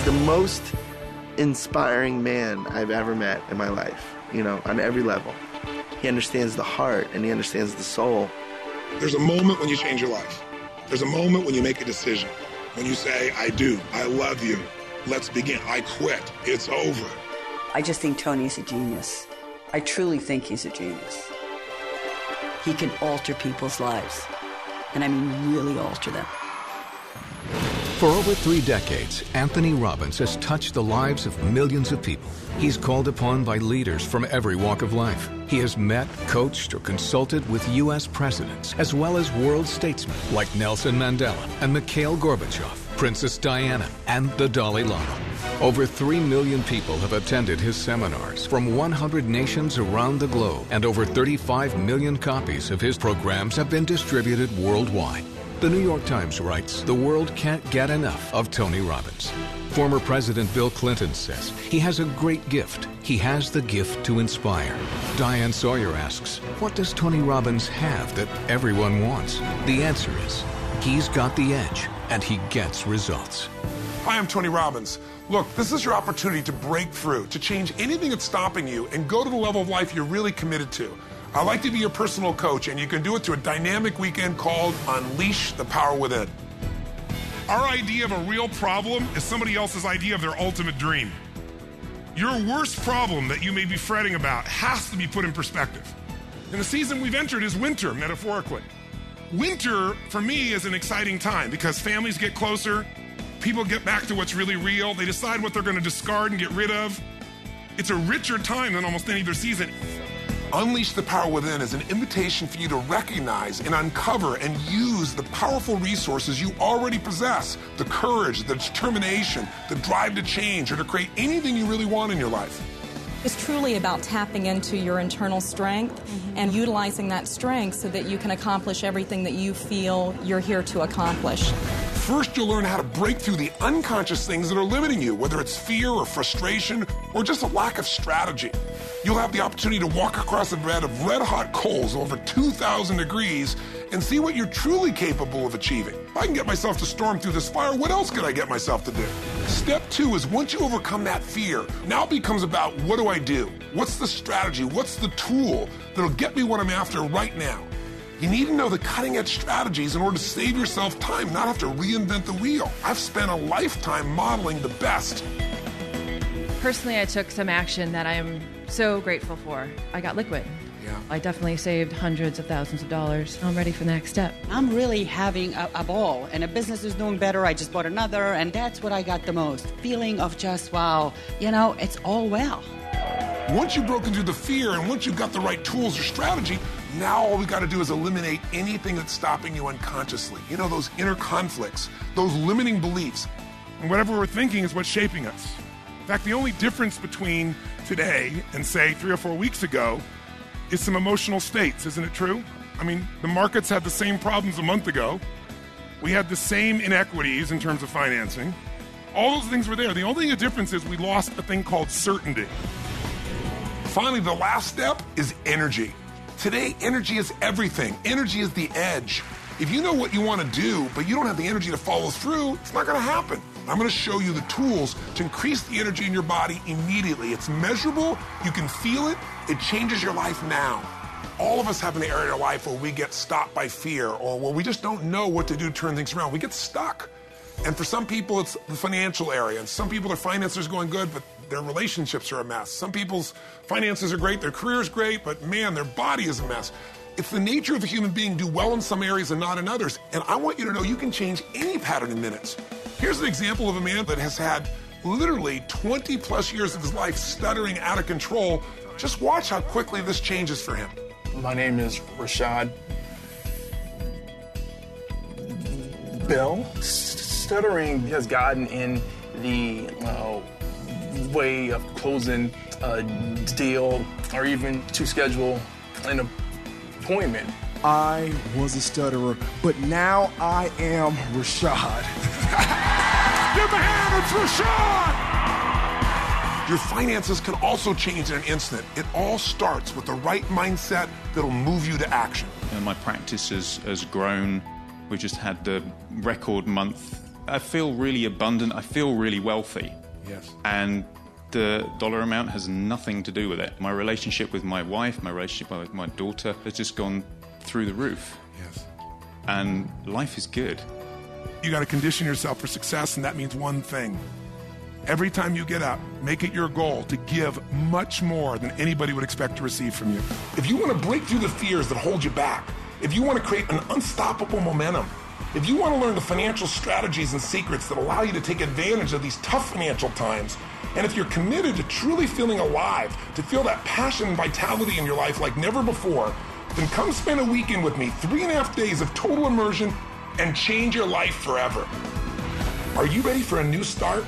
the most inspiring man I've ever met in my life, you know, on every level. He understands the heart and he understands the soul. There's a moment when you change your life. There's a moment when you make a decision. When you say, I do, I love you, let's begin, I quit, it's over. I just think Tony's a genius. I truly think he's a genius. He can alter people's lives. And I mean really alter them. For over 3 decades, AnthonyRobbins has touched the lives of millions of people. He's called upon by leaders from every walk of life. He has met, coached, or consulted with U.S. presidents, as well as world statesmen like Nelson Mandela and Mikhail Gorbachev, Princess Diana, and the Dalai Lama. Over 3 million people have attended his seminars from 100 nations around the globe, and over 35 million copies of his programs have been distributed worldwide. The New York Times writes, the world can't get enough of Tony Robbins. Former President Bill Clinton says he has a great gift. He has the gift to inspire. Diane Sawyer asks, what does Tony Robbins have that everyone wants? The answer is, he's got the edge, and he gets results. Hi, I'm Tony Robbins. Look, this is your opportunity to break through, to change anything that's stopping you and go to the level of life you're really committed to. I'd like to be your personal coach, and you can do it through a dynamic weekend called Unleash the Power Within. Our idea of a real problem is somebody else's idea of their ultimate dream. Your worst problem that you may be fretting about has to be put in perspective. And the season we've entered is winter, metaphorically. Winter, for me, is an exciting time because families get closer, people get back to what's really real, they decide what they're going to discard and get rid of. It's a richer time than almost any other season. Unleash the Power Within is an invitation for you to recognize and uncover and use the powerful resources you already possess, the courage, the determination, the drive to change or to create anything you really want in your life. It's truly about tapping into your internal strength and utilizing that strength so that you can accomplish everything that you feel you're here to accomplish. First, you'll learn how to break through the unconscious things that are limiting you, whether it's fear or frustration or just a lack of strategy. You'll have the opportunity to walk across a bed of red-hot coals over 2,000 degrees and see what you're truly capable of achieving. If I can get myself to storm through this fire, what else can I get myself to do? Step 2 is once you overcome that fear, now it becomes about what do I do? What's the strategy? What's the tool that'll get me what I'm after right now? You need to know the cutting-edge strategies in order to save yourself time, not have to reinvent the wheel. I've spent a lifetime modeling the best. Personally, I took some action that I am so grateful for. I got liquid. Yeah. I definitely saved hundreds of thousands of dollars. I'm ready for the next step. I'm really having a ball, and a business is doing better. I just bought another, and that's what I got the most. Feeling of just, wow, you know, it's all well. Once you've broken through the fear and once you've got the right tools or strategy, now all we got to do is eliminate anything that's stopping you unconsciously. You know, those inner conflicts, those limiting beliefs. And whatever we're thinking is what's shaping us. In fact, the only difference between today and, say, 3 or 4 weeks ago is some emotional states, isn't it true? I mean, the markets had the same problems a month ago. We had the same inequities in terms of financing. All those things were there. The only difference is we lost a thing called certainty. Finally, the last step is energy. Today, energy is everything. Energy is the edge. If you know what you want to do, but you don't have the energy to follow through, it's not going to happen. I'm going to show you the tools to increase the energy in your body immediately. It's measurable. You can feel it. It changes your life now. All of us have an area in our life where we get stopped by fear or where we just don't know what to do to turn things around. We get stuck. And for some people, it's the financial area. And some people, their finances are going good, but their relationships are a mess. Some people's finances are great, their career is great, but man, their body is a mess. It's the nature of the human being to do well in some areas and not in others. And I want you to know you can change any pattern in minutes. Here's an example of a man that has had literally 20 plus years of his life stuttering out of control. Just watch how quickly this changes for him. My name is Rashad. Bill. Stuttering has gotten in the way of closing a deal or even to schedule an appointment. I was a stutterer, but now I am Rashad. Give him a hand, it's Rashad! Your finances can also change in an instant. It all starts with the right mindset that'll move you to action. And my practice has grown. We just had the record month I feel really abundant. I feel really wealthy. Yes. And the dollar amount has nothing to do with it. My relationship with my wife, my relationship with my daughter has just gone through the roof. Yes. And life is good. You got to condition yourself for success, and that means one thing. Every time you get up, make it your goal to give much more than anybody would expect to receive from you. If you want to break through the fears that hold you back, if you want to create an unstoppable momentum, if you want to learn the financial strategies and secrets that allow you to take advantage of these tough financial times, and if you're committed to truly feeling alive, to feel that passion and vitality in your life like never before, then come spend a weekend with me, 3.5 days of total immersion, and change your life forever. Are you ready for a new start?